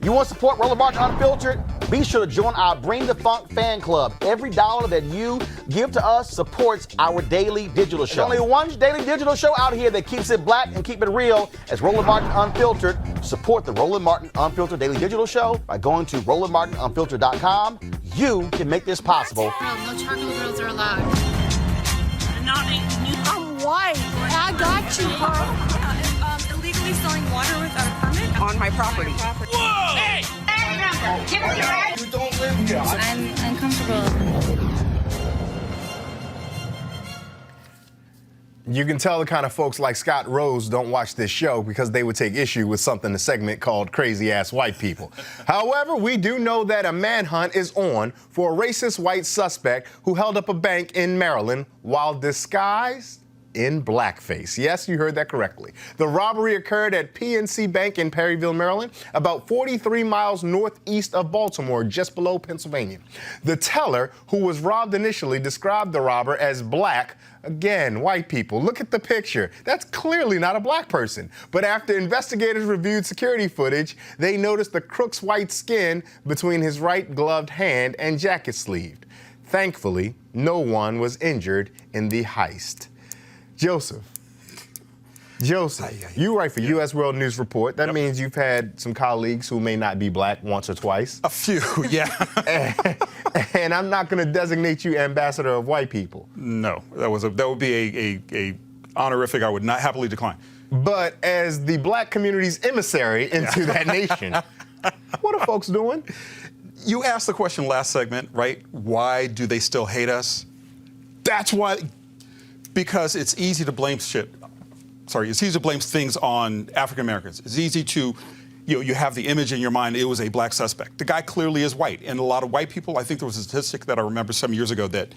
You want to support Roland Martin Unfiltered? Be sure to join our Bring the Funk fan club. Every dollar that you give to us supports our daily digital show. There's only one daily digital show out here that keeps it black and keep it real as Roland Martin Unfiltered. Support the Roland Martin Unfiltered daily digital show by going to RolandMartinUnfiltered.com. You can make this possible. No charcoal grills are allowed. I'm white. I got you, Carl. Illegally selling water without a permit On my property. Whoa! Hey! You don't live here. I'm uncomfortable. You can tell the kind of folks like Scott Rose don't watch this show because they would take issue with something in the segment called Crazy Ass White People. However, we do know that a manhunt is on for a racist white suspect who held up a bank in Maryland while disguised in blackface. Yes, you heard that correctly. The robbery occurred at PNC Bank in Perryville, Maryland, about 43 miles northeast of Baltimore, just below Pennsylvania. The teller, who was robbed initially, described the robber as black. Again, white people, look at the picture. That's clearly not a black person. But after investigators reviewed security footage, they noticed the crook's white skin between his right gloved hand and jacket sleeve. Thankfully, no one was injured in the heist. Joseph, you write for U.S. World News Report. That means you've had some colleagues who may not be black once or twice. A few, yeah. And I'm not going to designate you ambassador of white people. No, that would be a honorific I would not happily decline. But as the black community's emissary into that nation, what are folks doing? You asked the question last segment, right? Why do they still hate us? That's why. Because it's easy to blame it's easy to blame things on African Americans. It's easy to, you have the image in your mind, it was a black suspect. The guy clearly is white. And a lot of white people, I think there was a statistic that I remember some years ago that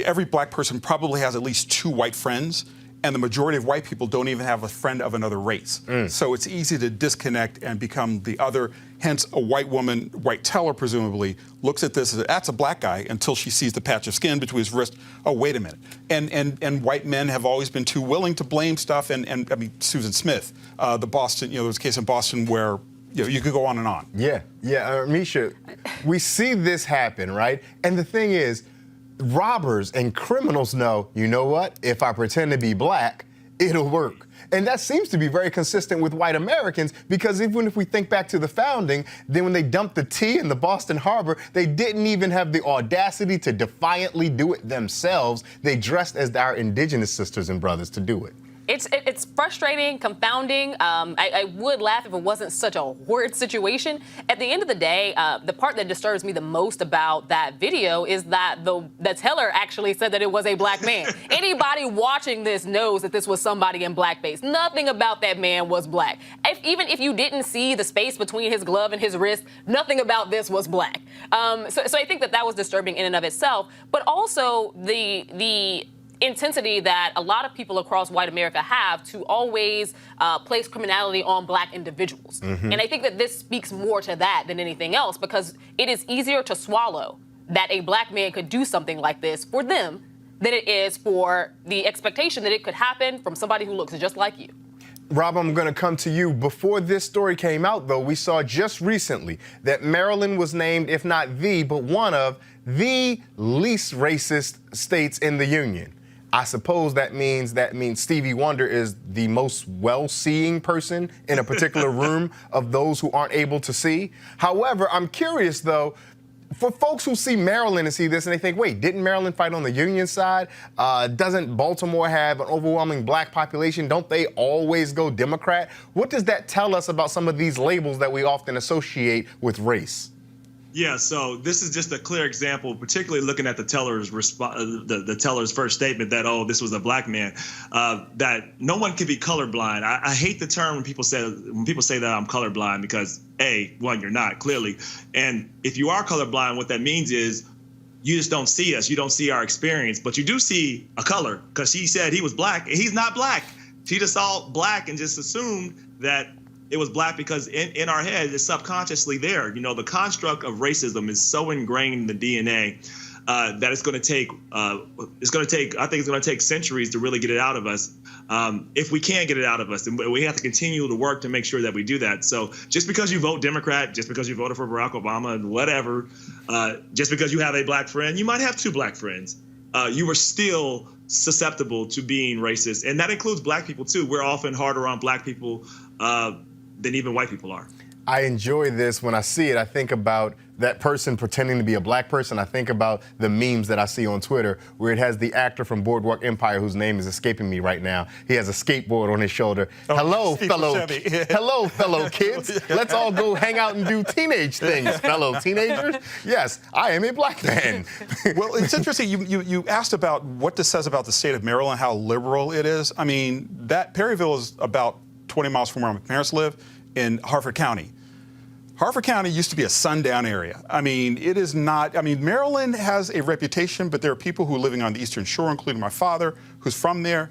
every black person probably has at least 2 white friends, and the majority of white people don't even have a friend of another race. So it's easy to disconnect and become the other. Hence, a white woman, white teller presumably, looks at this as, that's a black guy, until she sees the patch of skin between his wrist. Oh, wait a minute. And white men have always been too willing to blame stuff. And I mean, Susan Smith, the Boston, there was a case in Boston where you could go on and on. Yeah. Misha, we see this happen, right? And the thing is, robbers and criminals know, you know what? If I pretend to be black, it'll work. And that seems to be very consistent with white Americans, because even if we think back to the founding, then when they dumped the tea in the Boston Harbor, they didn't even have the audacity to defiantly do it themselves. They dressed as our indigenous sisters and brothers to do it. It's frustrating, confounding. I would laugh if it wasn't such a horrid situation. At the end of the day, the part that disturbs me the most about that video is that the teller actually said that it was a black man. Anybody watching this knows that this was somebody in blackface. Nothing about that man was black. Even if you didn't see the space between his glove and his wrist, nothing about this was black. So I think that was disturbing in and of itself. But also the intensity that a lot of people across white America have to always place criminality on black individuals. And I think that this speaks more to that than anything else, because it is easier to swallow that a black man could do something like this for them than it is for the expectation that it could happen from somebody who looks just like you. Rob, I'm going to come to you. Before this story came out, though, we saw just recently that Maryland was named, if not the, but one of the least racist states in the union. I suppose that means Stevie Wonder is the most well-seeing person in a particular room of those who aren't able to see. However, I'm curious, though, for folks who see Maryland and see this and they think, wait, didn't Maryland fight on the Union side? Doesn't Baltimore have an overwhelming black population? Don't they always go Democrat? What does that tell us about some of these labels that we often associate with race? Yeah, so this is just a clear example, particularly looking at the teller's the teller's first statement that, oh, this was a black man, that no one can be colorblind. I hate the term when people say that I'm colorblind, because one, you're not, clearly, and if you are colorblind, what that means is you just don't see us, you don't see our experience, but you do see a color, because she said he was black, and he's not black. She just saw black and just assumed that it was black because in our head, it's subconsciously there. The construct of racism is so ingrained in the DNA. that it's going to take. I think it's going to take centuries to really get it out of us. If we can get it out of us, and we have to continue to work to make sure that we do that. So just because you vote Democrat, just because you voted for Barack Obama and whatever, just because you have a black friend, you might have two black friends. You are still susceptible to being racist. And that includes black people, too. We're often harder on black people than even white people are. I enjoy this. When I see it, I think about that person pretending to be a black person. I think about the memes that I see on Twitter where it has the actor from Boardwalk Empire, whose name is escaping me right now. He has a skateboard on his shoulder. Hello, fellow kids. Let's all go hang out and do teenage things, fellow teenagers. Yes, I am a black man. Well, it's interesting. You asked about what this says about the state of Maryland, how liberal it is. I mean, that Perryville is about 20 miles from where my parents live in Harford County. Harford County used to be a sundown area. I mean, it is not. I mean, Maryland has a reputation, but there are people who are living on the Eastern Shore, including my father, who's from there.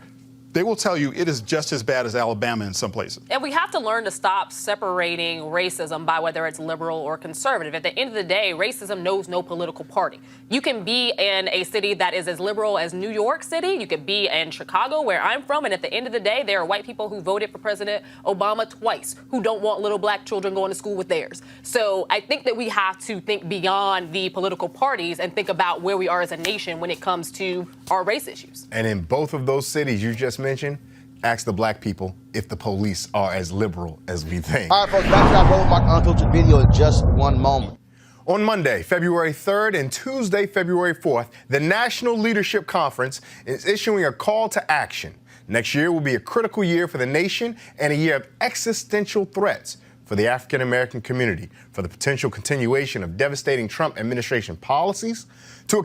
They will tell you it is just as bad as Alabama in some places. And we have to learn to stop separating racism by whether it's liberal or conservative. At the end of the day, racism knows no political party. You can be in a city that is as liberal as New York City. You could be in Chicago, where I'm from. And at the end of the day, there are white people who voted for President Obama twice who don't want little black children going to school with theirs. So I think that we have to think beyond the political parties and think about where we are as a nation when it comes to our race issues. And in both of those cities you just mentioned, ask the black people if the police are as liberal as we think. All right, folks, back to our Roland Martin Unfiltered video in just one moment. On Monday, February 3rd and Tuesday, February 4th, the National Leadership Conference is issuing a call to action. Next year will be a critical year for the nation and a year of existential threats for the African American community, for the potential continuation of devastating Trump administration policies, to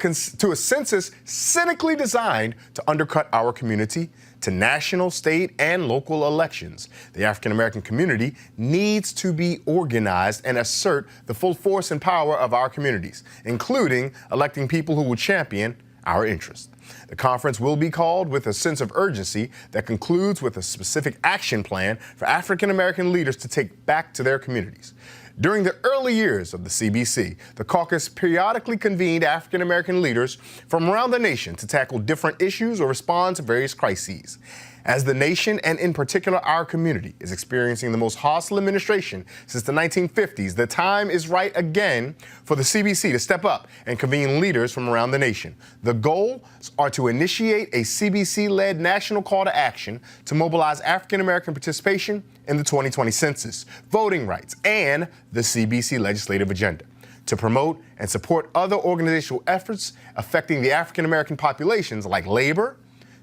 a census cynically designed to undercut our community, to national, state, and local elections. The African American community needs to be organized and assert the full force and power of our communities, including electing people who will champion our interests. The conference will be called with a sense of urgency that concludes with a specific action plan for African American leaders to take back to their communities. During the early years of the CBC, the caucus periodically convened African American leaders from around the nation to tackle different issues or respond to various crises. As the nation, and in particular our community, is experiencing the most hostile administration since the 1950s, the time is right again for the CBC to step up and convene leaders from around the nation. The goals are to initiate a CBC-led national call to action to mobilize African American participation in the 2020 census, voting rights, and the CBC legislative agenda, to promote and support other organizational efforts affecting the African American populations like labor,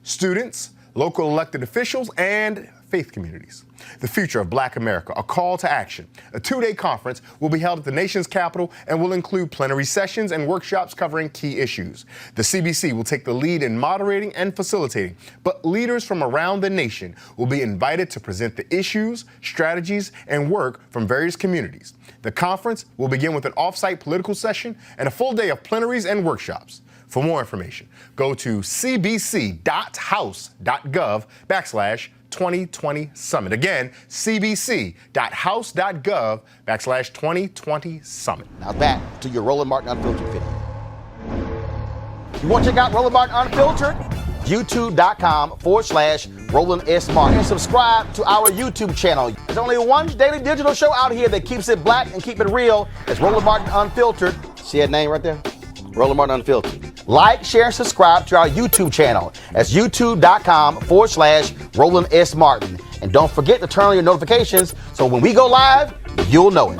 students, local elected officials, and faith communities. The Future of Black America, a call to action. A two-day conference will be held at the nation's capital and will include plenary sessions and workshops covering key issues. The CBC will take the lead in moderating and facilitating, but leaders from around the nation will be invited to present the issues, strategies, and work from various communities. The conference will begin with an off-site political session and a full day of plenaries and workshops. For more information, go to cbc.house.gov/2020 Summit. Again, cbc.house.gov/2020 Summit. Now back to your Roland Martin Unfiltered video. You want to check out Roland Martin Unfiltered? YouTube.com/Roland S. Martin. And subscribe to our YouTube channel. There's only one daily digital show out here that keeps it black and keep it real. It's Roland Martin Unfiltered. See that name right there? Roland Martin Unfiltered. Like, share, and subscribe to our YouTube channel. That's youtube.com/Roland S. Martin. And don't forget to turn on your notifications so when we go live, you'll know it.